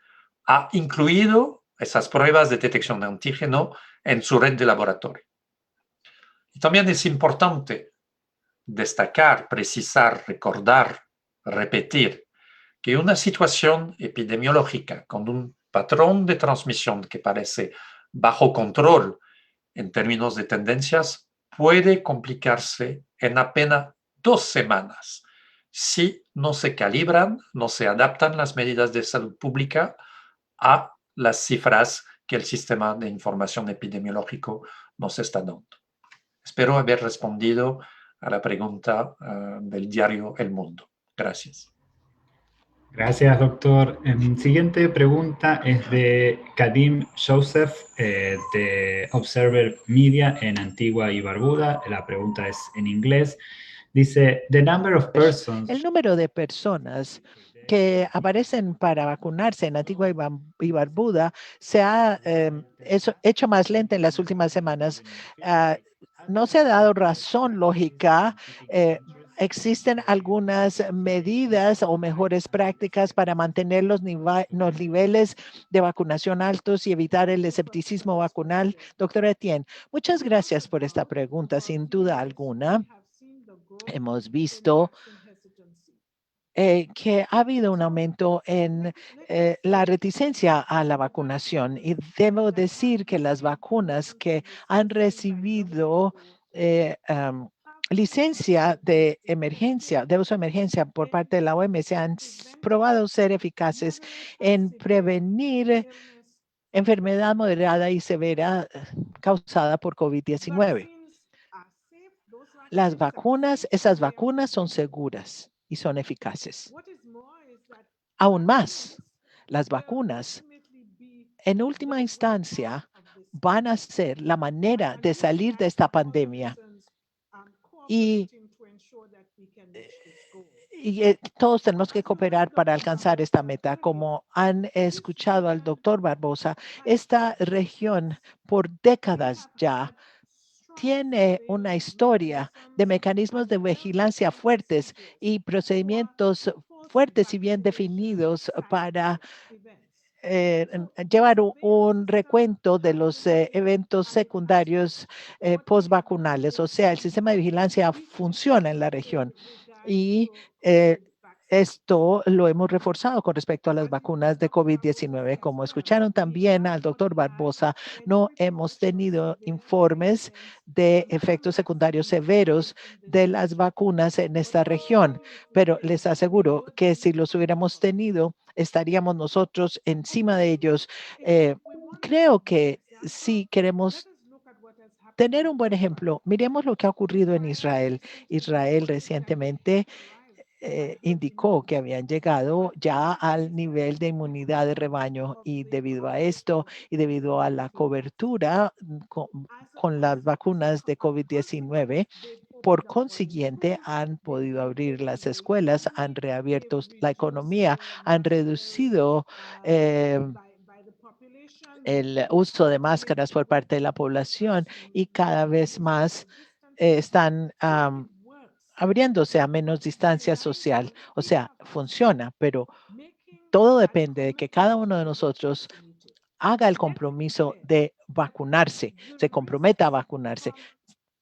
ha incluido esas pruebas de detección de antígeno en su red de laboratorio. Y también es importante destacar, precisar, recordar, repetir que una situación epidemiológica con un patrón de transmisión que parece bajo control en términos de tendencias puede complicarse en apenas 2 semanas si no se calibran, no se adaptan las medidas de salud pública a las cifras que el sistema de información epidemiológico nos está dando. Espero haber respondido a la pregunta del diario El Mundo. Gracias. Gracias, doctor. Siguiente pregunta es de Kadim Joseph, de Observer Media en Antigua y Barbuda. La pregunta es en inglés. Dice, the number of persons... El número de personas que aparecen para vacunarse en Antigua y Barbuda se ha hecho más lenta en las últimas semanas. No se ha dado razón lógica. Existen algunas medidas o mejores prácticas para mantener los niveles de vacunación altos y evitar el escepticismo vacunal. Doctora Etienne, muchas gracias por esta pregunta. Sin duda alguna, hemos visto que ha habido un aumento en la reticencia a la vacunación y debo decir que las vacunas que han recibido licencia de emergencia, de uso de emergencia por parte de la OMS han probado ser eficaces en prevenir enfermedad moderada y severa causada por COVID-19. Esas vacunas son seguras y son eficaces. Aún más, las vacunas, en última instancia, van a ser la manera de salir de esta pandemia. Y todos tenemos que cooperar para alcanzar esta meta. Como han escuchado al doctor Barbosa, esta región por décadas ya tiene una historia de mecanismos de vigilancia fuertes y procedimientos fuertes y bien definidos para llevar un recuento de los eventos secundarios postvacunales. O sea, el sistema de vigilancia funciona en la región y esto lo hemos reforzado con respecto a las vacunas de COVID-19. Como escucharon también al doctor Barbosa, no hemos tenido informes de efectos secundarios severos de las vacunas en esta región, pero les aseguro que si los hubiéramos tenido, estaríamos nosotros encima de ellos. Creo que si queremos tener un buen ejemplo, miremos lo que ha ocurrido en Israel. Israel recientemente indicó que habían llegado ya al nivel de inmunidad de rebaño y debido a esto y debido a la cobertura con las vacunas de COVID-19, por consiguiente, han podido abrir las escuelas, han reabierto la economía, han reducido el uso de máscaras por parte de la población y cada vez más están abriéndose a menos distancia social. O sea, funciona, pero todo depende de que cada uno de nosotros haga el compromiso de vacunarse, se comprometa a vacunarse.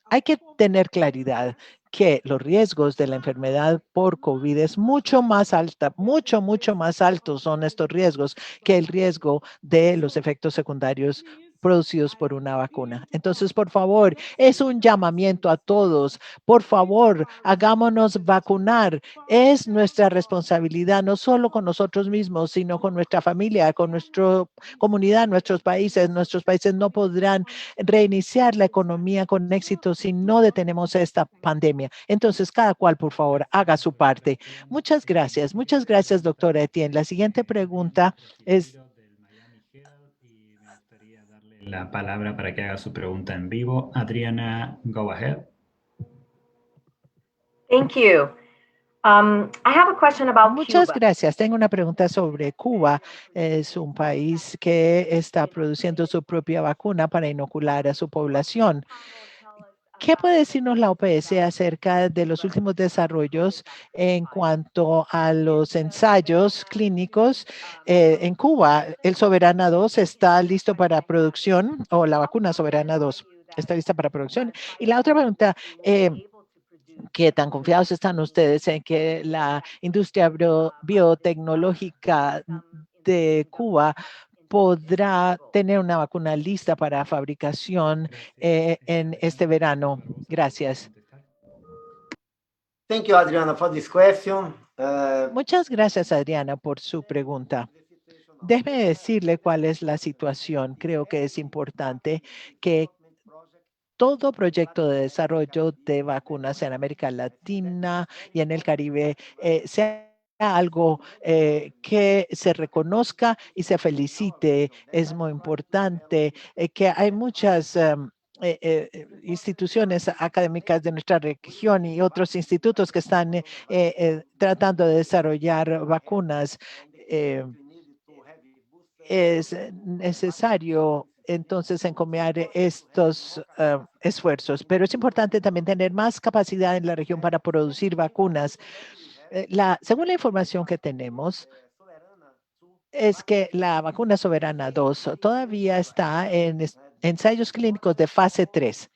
Hay que tener claridad que los riesgos de la enfermedad por COVID es mucho más alta, mucho más altos son estos riesgos que el riesgo de los efectos secundarios producidos por una vacuna. Entonces, por favor, es un llamamiento a todos. Por favor, hagámonos vacunar. Es nuestra responsabilidad, no solo con nosotros mismos, sino con nuestra familia, con nuestra comunidad, nuestros países. Nuestros países no podrán reiniciar la economía con éxito si no detenemos esta pandemia. Entonces, cada cual, por favor, haga su parte. Muchas gracias, doctora Etienne. La siguiente pregunta es... La palabra para que haga su pregunta en vivo. Adriana, go ahead. Thank you. Muchas gracias. Tengo una pregunta sobre Cuba. Es un país que está produciendo su propia vacuna para inocular a su población. ¿Qué puede decirnos la OPS acerca de los últimos desarrollos en cuanto a los ensayos clínicos en Cuba? ¿El Soberana 2 está listo para producción o la vacuna Soberana 2 está lista para producción? Y la otra pregunta, ¿qué tan confiados están ustedes en que la industria biotecnológica de Cuba podrá tener una vacuna lista para fabricación en este verano? Gracias. Thank you, Adriana, for this question. Muchas gracias, Adriana, por su pregunta. Déjeme decirle cuál es la situación. Creo que es importante que todo proyecto de desarrollo de vacunas en América Latina y en el Caribe sea algo que se reconozca y se felicite. Es muy importante que hay muchas instituciones académicas de nuestra región y otros institutos que están tratando de desarrollar vacunas. Es necesario entonces encomiar estos esfuerzos, pero es importante también tener más capacidad en la región para producir vacunas. Según la información que tenemos, es que la vacuna Soberana 2 todavía está en ensayos clínicos de fase 3.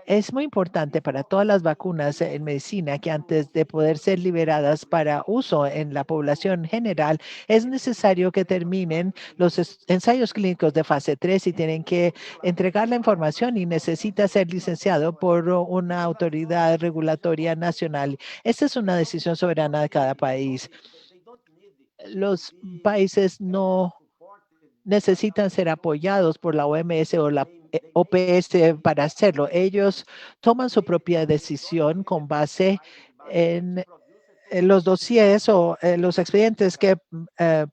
Es muy importante para todas las vacunas en medicina que antes de poder ser liberadas para uso en la población general, es necesario que terminen los ensayos clínicos de fase 3 y tienen que entregar la información y necesita ser licenciado por una autoridad regulatoria nacional. Esta es una decisión soberana de cada país. Los países no necesitan ser apoyados por la OMS o la OPS para hacerlo. Ellos toman su propia decisión con base en los dossiers o los expedientes que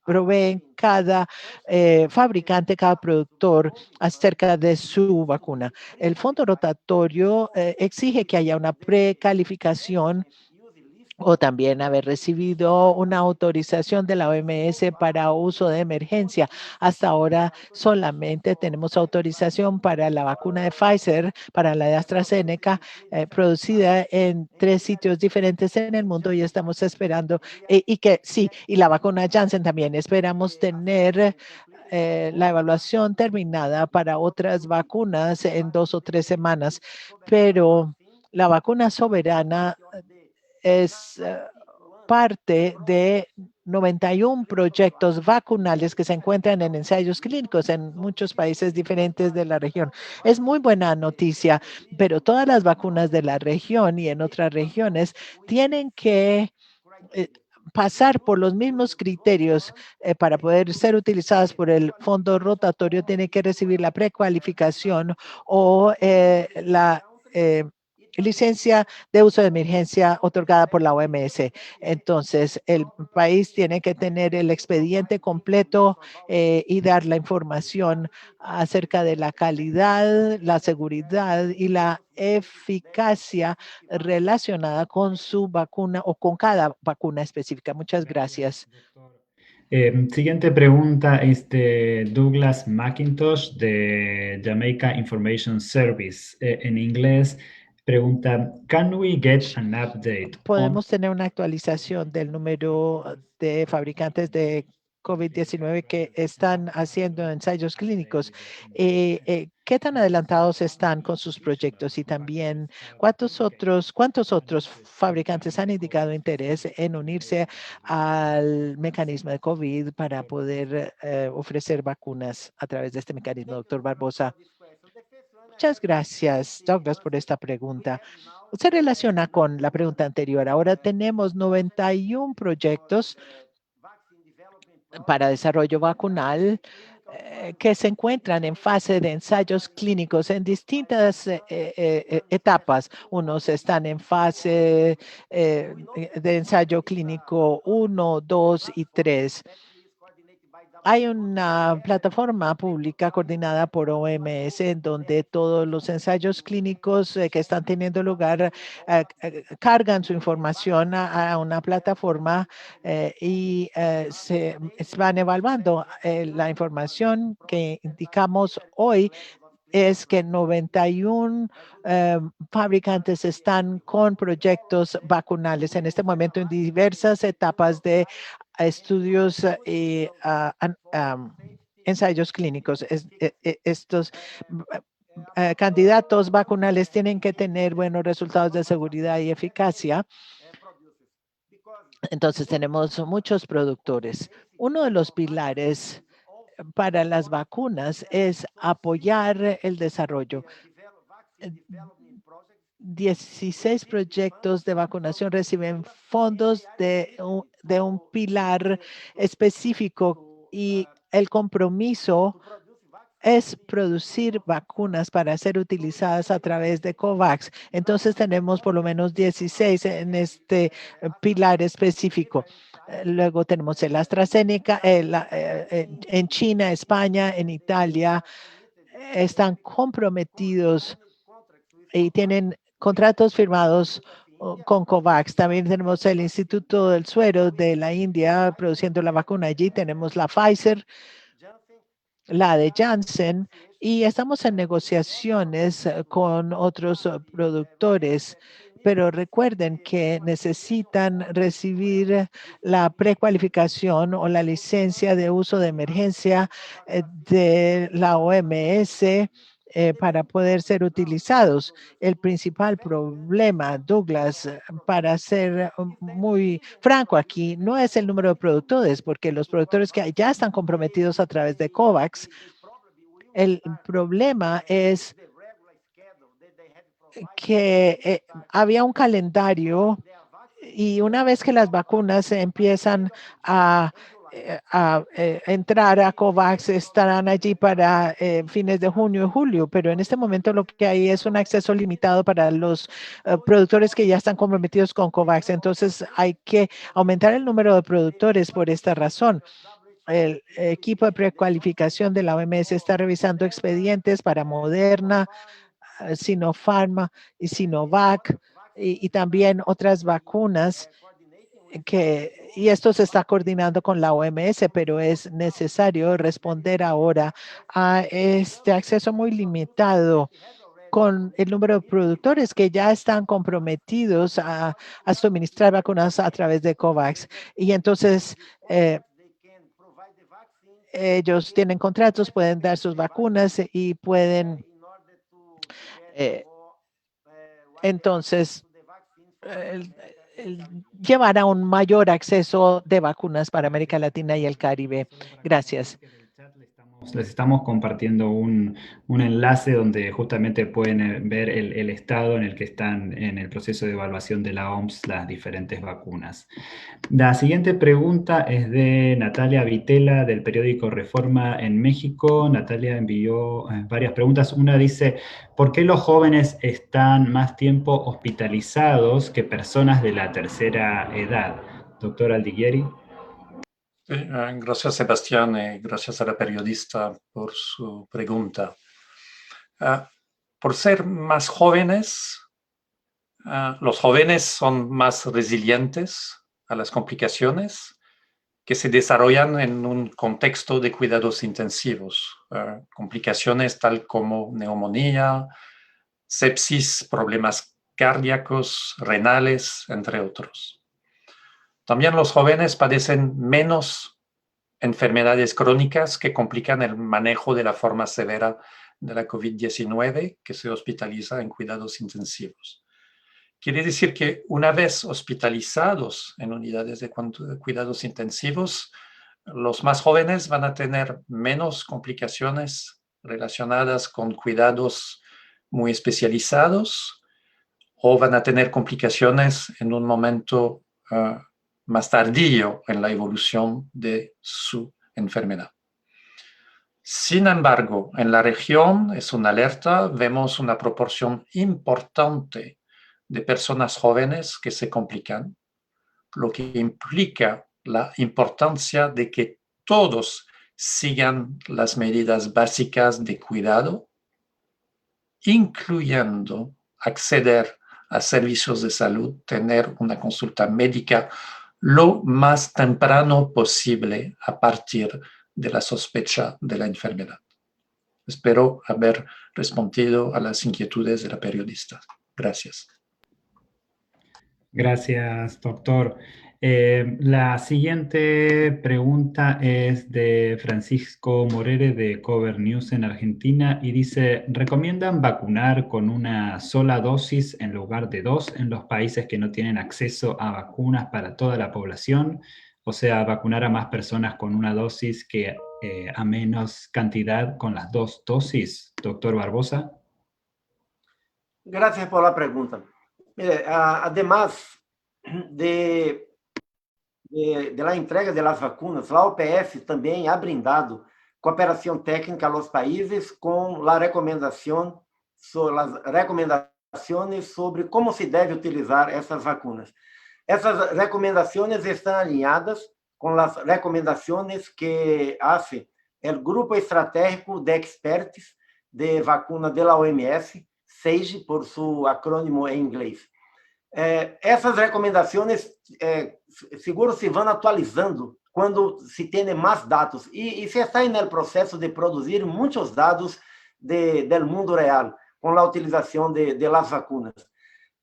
proveen cada fabricante, cada productor acerca de su vacuna. El fondo rotatorio exige que haya una precalificación o también haber recibido una autorización de la OMS para uso de emergencia. Hasta ahora solamente tenemos autorización para la vacuna de Pfizer, para la de AstraZeneca, producida en 3 sitios diferentes en el mundo y estamos esperando, y la vacuna Janssen también. Esperamos tener la evaluación terminada para otras vacunas en 2 o 3 semanas, pero la vacuna soberana es parte de 91 proyectos vacunales que se encuentran en ensayos clínicos en muchos países diferentes de la región. Es muy buena noticia, pero todas las vacunas de la región y en otras regiones tienen que pasar por los mismos criterios para poder ser utilizadas por el fondo rotatorio. Tiene que recibir la precualificación o la licencia de uso de emergencia otorgada por la OMS. Entonces, el país tiene que tener el expediente completo y dar la información acerca de la calidad, la seguridad y la eficacia relacionada con su vacuna o con cada vacuna específica. Muchas gracias. Siguiente pregunta es de Douglas McIntosh de Jamaica Information Service. En inglés pregunta, "Can we get an update on Podemos tener una actualización del número de fabricantes de COVID-19 que están haciendo ensayos clínicos. ¿Qué tan adelantados están con sus proyectos? Y también, cuántos otros fabricantes han indicado interés en unirse al mecanismo de COVID para poder ofrecer vacunas a través de este mecanismo? Doctor Barbosa. Muchas gracias, Douglas, por esta pregunta. Se relaciona con la pregunta anterior. Ahora tenemos 91 proyectos para desarrollo vacunal que se encuentran en fase de ensayos clínicos en distintas etapas. Unos están en fase de ensayo clínico 1, 2 y 3. Hay una plataforma pública coordinada por OMS en donde todos los ensayos clínicos que están teniendo lugar cargan su información a una plataforma y se van evaluando. La información que indicamos hoy es que 91 fabricantes están con proyectos vacunales en este momento en diversas etapas de estudios y ensayos clínicos. Estos candidatos vacunales tienen que tener buenos resultados de seguridad y eficacia. Entonces tenemos muchos productores. Uno de los pilares para las vacunas es apoyar el desarrollo. 16 proyectos de vacunación reciben fondos de un pilar específico y el compromiso es producir vacunas para ser utilizadas a través de COVAX. Entonces tenemos por lo menos 16 en este pilar específico. Luego tenemos el AstraZeneca, en China, España, en Italia, están comprometidos y tienen contratos firmados con COVAX. También tenemos el Instituto del Suero de la India produciendo la vacuna. Allí tenemos la Pfizer, la de Janssen, y estamos en negociaciones con otros productores. Pero recuerden que necesitan recibir la precualificación o la licencia de uso de emergencia de la OMS para poder ser utilizados. El principal problema, Douglas, para ser muy franco aquí, no es el número de productores, porque los productores que ya están comprometidos a través de COVAX, el problema es que había un calendario y una vez que las vacunas empiezan a entrar a COVAX, estarán allí para fines de junio y julio, pero en este momento lo que hay es un acceso limitado para los productores que ya están comprometidos con COVAX. Entonces hay que aumentar el número de productores por esta razón. El equipo de precualificación de la OMS está revisando expedientes para Moderna, Sinopharm y Sinovac y también otras vacunas y esto se está coordinando con la OMS, pero es necesario responder ahora a este acceso muy limitado con el número de productores que ya están comprometidos a suministrar vacunas a través de COVAX. Y entonces ellos tienen contratos, pueden dar sus vacunas y pueden entonces llevar a un mayor acceso de vacunas para América Latina y el Caribe. Gracias. Les estamos compartiendo un enlace donde justamente pueden ver el estado en el que están en el proceso de evaluación de la OMS las diferentes vacunas. La siguiente pregunta es de Natalia Vitela del periódico Reforma en México. Natalia envió varias preguntas. Una dice, ¿por qué los jóvenes están más tiempo hospitalizados que personas de la tercera edad? Doctor Aldiguieri. Sí, gracias, Sebastián, y gracias a la periodista por su pregunta. Por ser más jóvenes, los jóvenes son más resilientes a las complicaciones que se desarrollan en un contexto de cuidados intensivos. Complicaciones tal como neumonía, sepsis, problemas cardíacos, renales, entre otros. También los jóvenes padecen menos enfermedades crónicas que complican el manejo de la forma severa de la COVID-19 que se hospitaliza en cuidados intensivos. Quiere decir que una vez hospitalizados en unidades de cuidados intensivos, los más jóvenes van a tener menos complicaciones relacionadas con cuidados muy especializados o van a tener complicaciones en un momento más tardío en la evolución de su enfermedad. Sin embargo, en la región, es una alerta, vemos una proporción importante de personas jóvenes que se complican, lo que implica la importancia de que todos sigan las medidas básicas de cuidado, incluyendo acceder a servicios de salud, tener una consulta médica lo más temprano posible a partir de la sospecha de la enfermedad. Espero haber respondido a las inquietudes de la periodista. Gracias. Gracias, doctor. La siguiente pregunta es de Francisco Morere de Cover News en Argentina y dice, ¿recomiendan vacunar con una sola dosis en lugar de dos en los países que no tienen acceso a vacunas para toda la población? O sea, vacunar a más personas con una dosis que a menos cantidad con las dos dosis, doctor Barbosa. Gracias por la pregunta. Mire, además de la entrega de las vacunas, la OPS también ha brindado cooperación técnica a los países con las recomendaciones sobre cómo se debe utilizar esas vacunas. Esas recomendaciones están alineadas con las recomendaciones que hace el Grupo Estratégico de Expertos de Vacunas de la OMS, SAGE, por su acrónimo en inglés. Essas recomendações seguro se vão atualizando quando se tem mais dados e se está no processo de produzir muitos dados do mundo real com a utilização de las vacunas.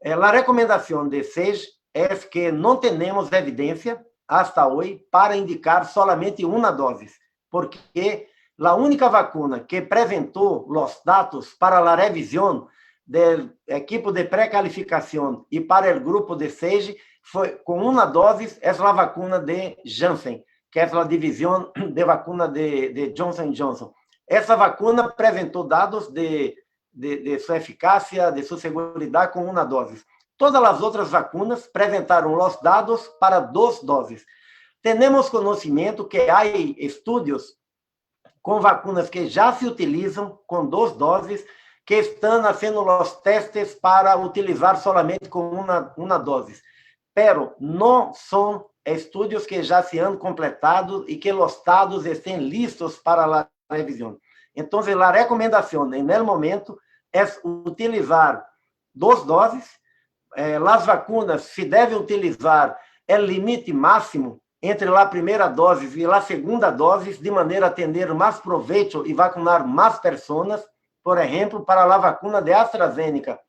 A recomendação de SAGE é que não temos evidência hasta hoje para indicar solamente uma dose, porque a única vacuna que apresentou os dados para a revisão do equipo de pré-calificação e para o grupo de SAGE foi com uma dose, é a vacuna de Janssen, que é a divisão de vacuna de Johnson Johnson. Essa vacuna apresentou dados de sua eficácia, de sua segurança com uma dose. Todas as outras vacunas apresentaram os dados para 2 doses. Temos conhecimento que há estudos com vacunas que já se utilizam com 2 doses, que estão fazendo os testes para utilizar solamente com uma dose. Pero não são estudos que já se han completado e que os dados estén listos para a revisão. Então, a recomendação, no momento, é utilizar 2 doses. As vacunas se devem utilizar o limite máximo entre a primeira dose e a segunda dose, de maneira a ter mais proveito e vacunar mais pessoas. Por exemplo, para a vacuna de AstraZeneca,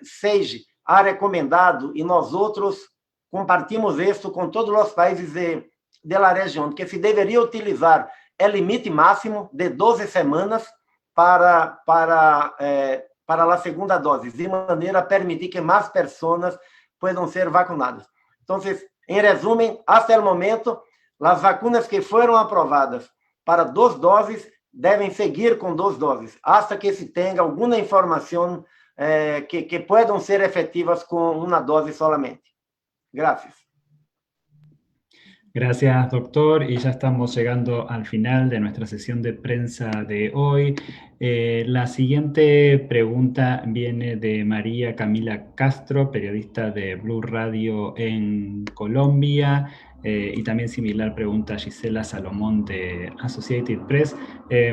SAGE ha recomendado, e nós outros compartimos isso com todos os países da região, que se deveria utilizar o limite máximo de 12 semanas para a segunda dose, de maneira a permitir que mais pessoas possam ser vacunadas. Então, em resumo, até o momento, as vacunas que foram aprovadas para 2 doses devem seguir com 2 doses, hasta que se tenha alguma informação que puedan ser efectivas con una dosis solamente. Gracias. Gracias, doctor. Y ya estamos llegando al final de nuestra sesión de prensa de hoy. La siguiente pregunta viene de María Camila Castro, periodista de Blue Radio en Colombia. Y también similar pregunta a Gisela Salomón de Associated Press.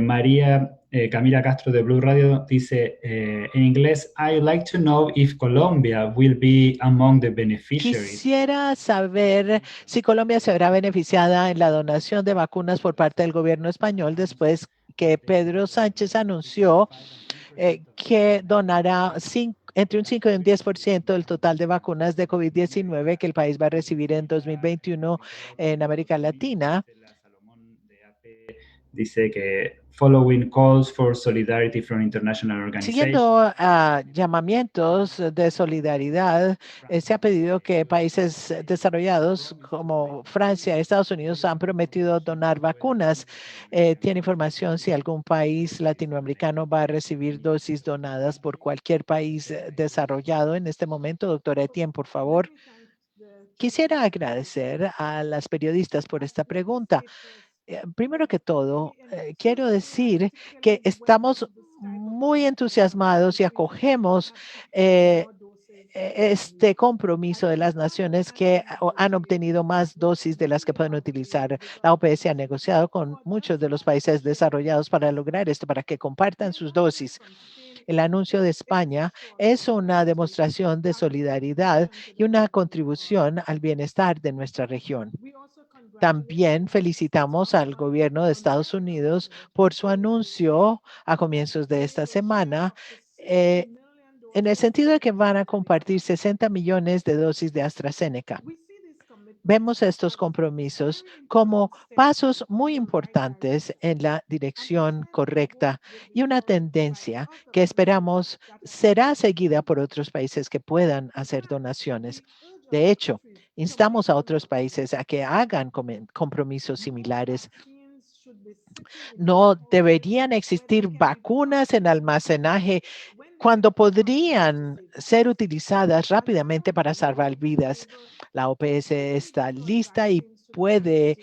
María Camila Castro de Blue Radio dice en inglés, I'd like to know if Colombia will be among the beneficiaries. Quisiera saber si Colombia se verá beneficiada en la donación de vacunas por parte del gobierno español después que Pedro Sánchez anunció que donará entre un 5 y un 10% del total de vacunas de COVID-19 que el país va a recibir en 2021 en América Latina. Dice que following calls for solidarity from international organizations. Siguiendo llamamientos de solidaridad, se ha pedido que países desarrollados como Francia y Estados Unidos han prometido donar vacunas. ¿Tiene información si algún país latinoamericano va a recibir dosis donadas por cualquier país desarrollado en este momento? Doctora Etienne, por favor. Quisiera agradecer a las periodistas por esta pregunta. Primero que todo, quiero decir que estamos muy entusiasmados y acogemos este compromiso de las naciones que han obtenido más dosis de las que pueden utilizar. La OPS ha negociado con muchos de los países desarrollados para lograr esto, para que compartan sus dosis. El anuncio de España es una demostración de solidaridad y una contribución al bienestar de nuestra región. También felicitamos al gobierno de Estados Unidos por su anuncio a comienzos de esta semana, en el sentido de que van a compartir 60 millones de dosis de AstraZeneca. Vemos estos compromisos como pasos muy importantes en la dirección correcta y una tendencia que esperamos será seguida por otros países que puedan hacer donaciones. De hecho, instamos a otros países a que hagan compromisos similares. No deberían existir vacunas en almacenaje cuando podrían ser utilizadas rápidamente para salvar vidas. La OPS está lista y puede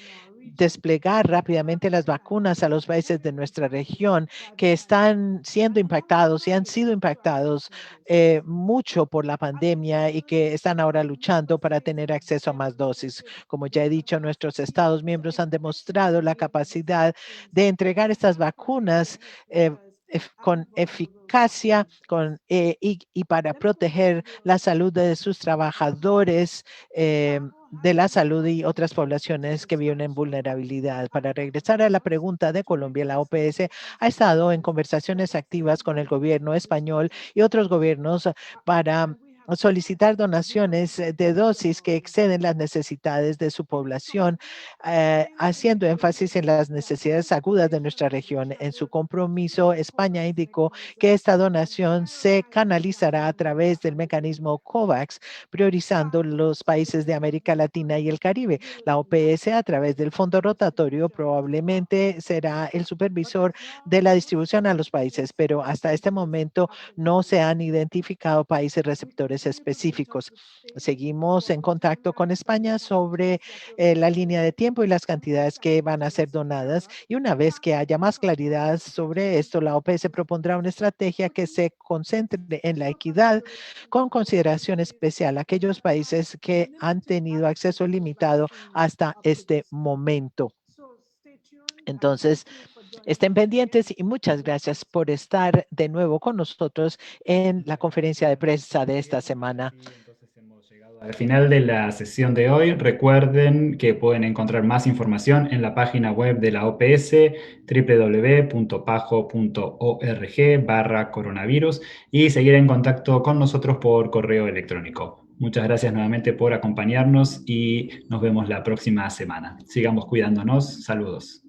desplegar rápidamente las vacunas a los países de nuestra región que están siendo impactados y han sido impactados mucho por la pandemia y que están ahora luchando para tener acceso a más dosis. Como ya he dicho, nuestros Estados miembros han demostrado la capacidad de entregar estas vacunas con eficacia y para proteger la salud de sus trabajadores de la salud y otras poblaciones que viven en vulnerabilidad. Para regresar a la pregunta de Colombia, la OPS ha estado en conversaciones activas con el gobierno español y otros gobiernos para solicitar donaciones de dosis que exceden las necesidades de su población, haciendo énfasis en las necesidades agudas de nuestra región. En su compromiso, España indicó que esta donación se canalizará a través del mecanismo COVAX, priorizando los países de América Latina y el Caribe. La OPS, a través del fondo rotatorio, probablemente será el supervisor de la distribución a los países, pero hasta este momento no se han identificado países receptores específicos. Seguimos en contacto con España sobre la línea de tiempo y las cantidades que van a ser donadas, y una vez que haya más claridad sobre esto, la OPS propondrá una estrategia que se concentre en la equidad con consideración especial a aquellos países que han tenido acceso limitado hasta este momento. Entonces, estén pendientes y muchas gracias por estar de nuevo con nosotros en la conferencia de prensa de esta semana. Al final de la sesión de hoy, recuerden que pueden encontrar más información en la página web de la OPS, www.pajo.org/coronavirus, y seguir en contacto con nosotros por correo electrónico. Muchas gracias nuevamente por acompañarnos y nos vemos la próxima semana. Sigamos cuidándonos. Saludos.